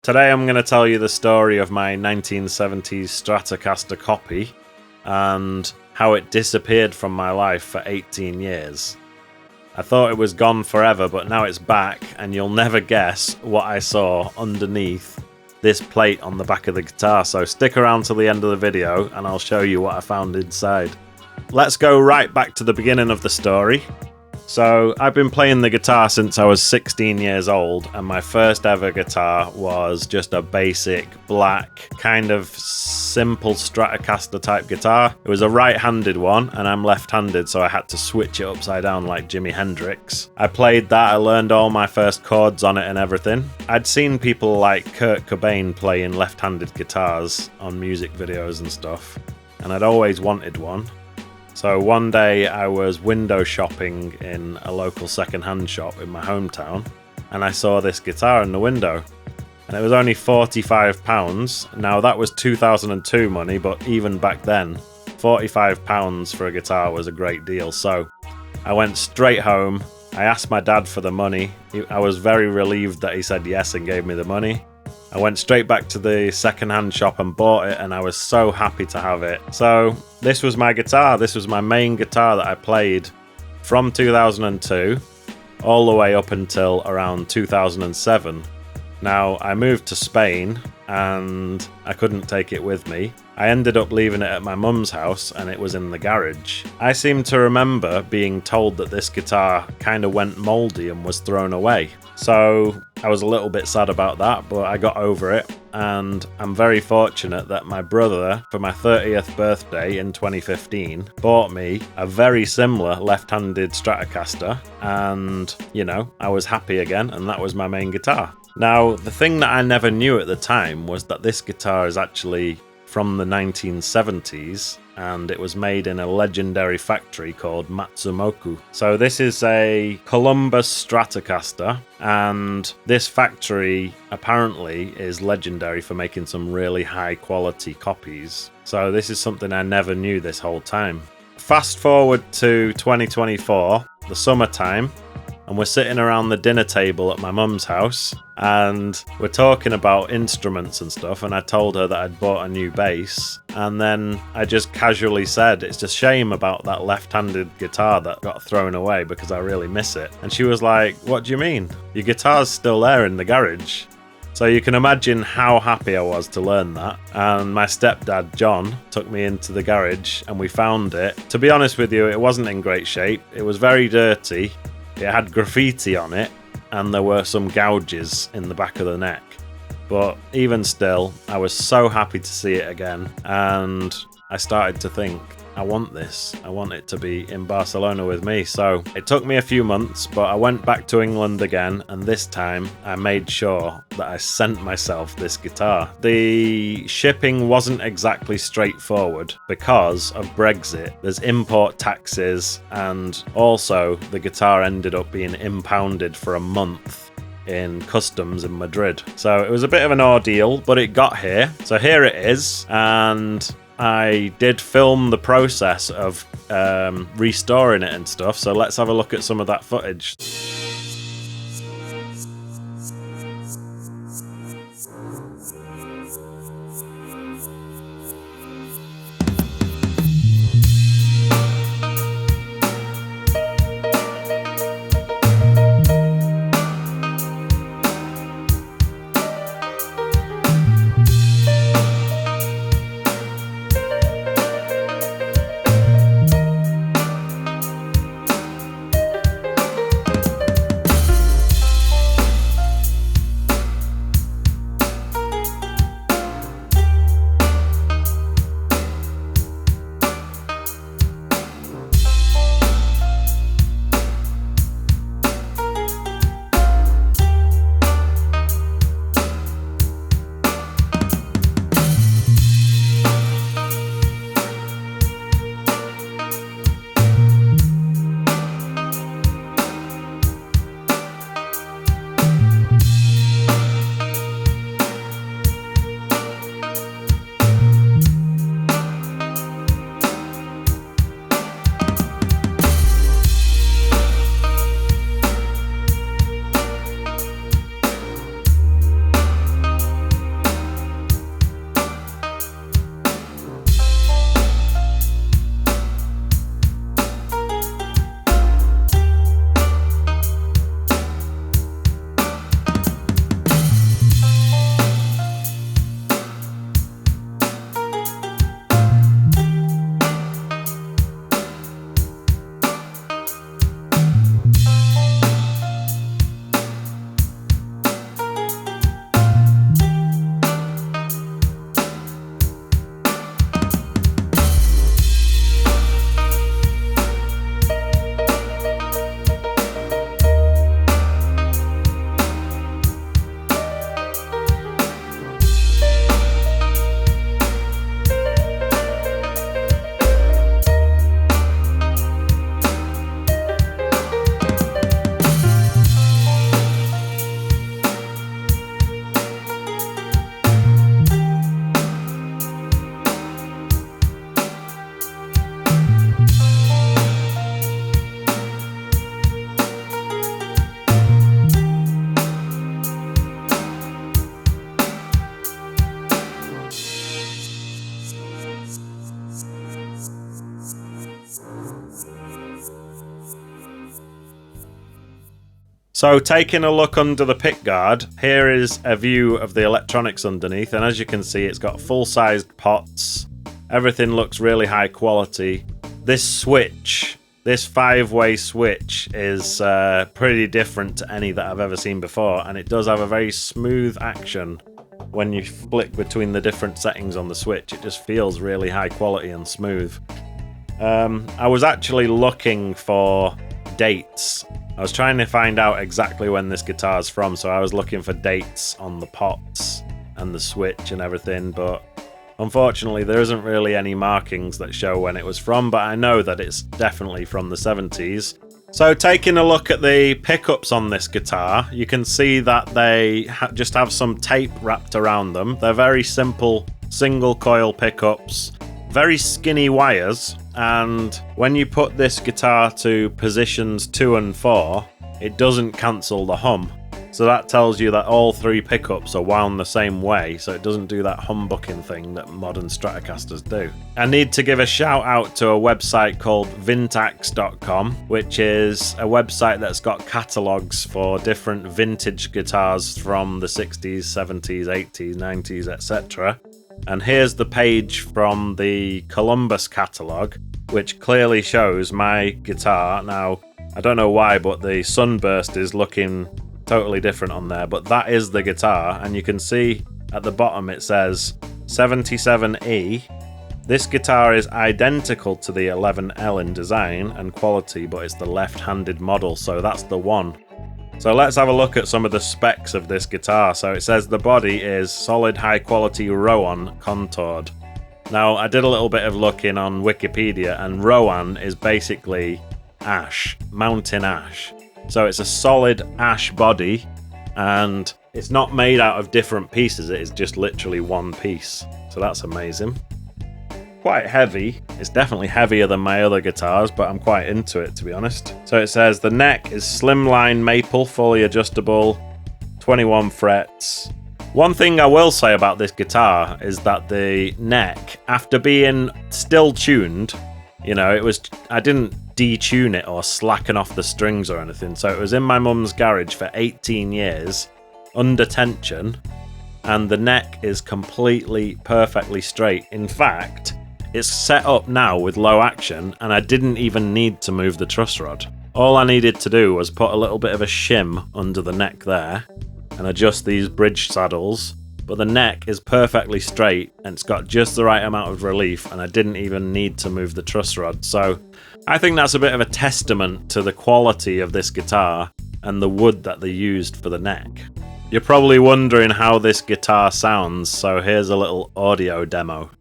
Today I'm going to tell you the story of my 1970s Stratocaster copy and how it disappeared from my life for 18 years. I thought it was gone forever, but now it's back, and you'll never guess what I saw underneath this plate on the back of the guitar, so stick around till the end of the video and I'll show you what I found inside. Let's go right back to the beginning of the story. So I've been playing the guitar since I was 16 years old, and my first ever guitar was just a basic black kind of simple Stratocaster type guitar. It was a right-handed one and I'm left-handed, so I had to switch it upside down like Jimi Hendrix. I played that, I learned all my first chords on it and everything. I'd seen people like Kurt Cobain playing left-handed guitars on music videos and stuff, and I'd always wanted one. So one day I was window shopping in a local second-hand shop in my hometown, and I saw this guitar in the window, and it was only £45. Now that was 2002 money, but even back then, £45 for a guitar was a great deal. So I went straight home, I asked my dad for the money. I was very relieved that he said yes and gave me the money. I went straight back to the second-hand shop and bought it, and I was so happy to have it. So this was my guitar. This was my main guitar that I played from 2002 all the way up until around 2007. Now, I moved to Spain and I couldn't take it with me. I ended up leaving it at my mum's house and it was in the garage. I seem to remember being told that this guitar kind of went mouldy and was thrown away. So I was a little bit sad about that, but I got over it, and I'm very fortunate that my brother, for my 30th birthday in 2015, bought me a very similar left-handed Stratocaster, and, you know, I was happy again, and that was my main guitar. Now, the thing that I never knew at the time was that this guitar is actually from the 1970s, and it was made in a legendary factory called Matsumoku. So this is a Columbus Stratocaster, and this factory apparently is legendary for making some really high quality copies. So this is something I never knew this whole time. Fast forward to 2024, the summertime, and we're sitting around the dinner table at my mum's house, and we're talking about instruments and stuff, and I told her that I'd bought a new bass, and then I just casually said, it's a shame about that left-handed guitar that got thrown away because I really miss it. And she was like, what do you mean? Your guitar's still there in the garage. So you can imagine how happy I was to learn that. And my stepdad, John, took me into the garage and we found it. To be honest with you, it wasn't in great shape. It was very dirty. It had graffiti on it, and there were some gouges in the back of the neck. But even still, I was so happy to see it again, and I started to think, I want this. I want it to be in Barcelona with me. So it took me a few months, but I went back to England again, and this time I made sure that I sent myself this guitar. The shipping wasn't exactly straightforward because of Brexit. There's import taxes, and also the guitar ended up being impounded for a month in customs in Madrid. So it was a bit of an ordeal, but it got here. So here it is, and I did film the process of restoring it and stuff, so let's have a look at some of that footage. So taking a look under the pickguard, here is a view of the electronics underneath, and as you can see it's got full-sized pots. Everything looks really high quality. This switch, this 5-way switch, is pretty different to any that I've ever seen before, and it does have a very smooth action when you flick between the different settings on the switch. It just feels really high quality and smooth. I was actually looking for dates. I was trying to find out exactly when this guitar is from, so I was looking for dates on the pots and the switch and everything, but unfortunately there isn't really any markings that show when it was from, but I know that it's definitely from the 70s. So taking a look at the pickups on this guitar, you can see that they just have some tape wrapped around them. They're very simple single coil pickups, very skinny wires, and when you put this guitar to positions 2 and 4, it doesn't cancel the hum. So that tells you that all 3 pickups are wound the same way, so it doesn't do that humbucking thing that modern Stratocasters do. I need to give a shout out to a website called vintax.com, which is a website that's got catalogues for different vintage guitars from the 60s, 70s, 80s, 90s, etc. And here's the page from the Columbus catalogue, which clearly shows my guitar. Now, I don't know why, but the sunburst is looking totally different on there, but that is the guitar, and you can see at the bottom it says 77E. This guitar is identical to the 11L in design and quality, but it's the left-handed model, so that's the one. So let's have a look at some of the specs of this guitar. So it says the body is solid high quality Rowan contoured. Now I did a little bit of looking on Wikipedia, and Rowan is basically ash, mountain ash. So it's a solid ash body, and it's not made out of different pieces, it is just literally one piece. So that's amazing. Quite heavy. It's definitely heavier than my other guitars, but I'm quite into it, to be honest. So it says the neck is slimline maple, fully adjustable, 21 frets. One thing I will say about this guitar is that the neck, after being still tuned, you know, I didn't detune it or slacken off the strings or anything. So it was in my mum's garage for 18 years, under tension, and the neck is completely, perfectly straight. In fact, it's set up now with low action, and I didn't even need to move the truss rod. All I needed to do was put a little bit of a shim under the neck there and adjust these bridge saddles, but the neck is perfectly straight and it's got just the right amount of relief, and I didn't even need to move the truss rod. So I think that's a bit of a testament to the quality of this guitar and the wood that they used for the neck. You're probably wondering how this guitar sounds, so here's a little audio demo.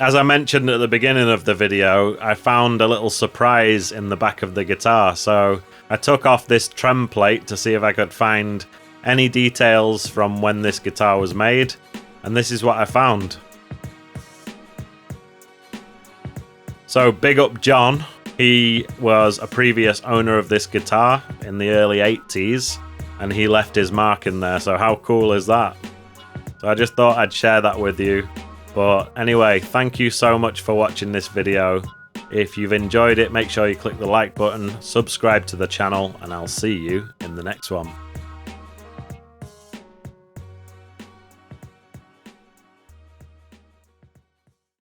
As I mentioned at the beginning of the video, I found a little surprise in the back of the guitar, so I took off this trem plate to see if I could find any details from when this guitar was made, and this is what I found. So big up John, he was a previous owner of this guitar in the early 80s, and he left his mark in there, so how cool is that? So I just thought I'd share that with you. But anyway, thank you so much for watching this video. If you've enjoyed it, make sure you click the like button, subscribe to the channel, and I'll see you in the next one.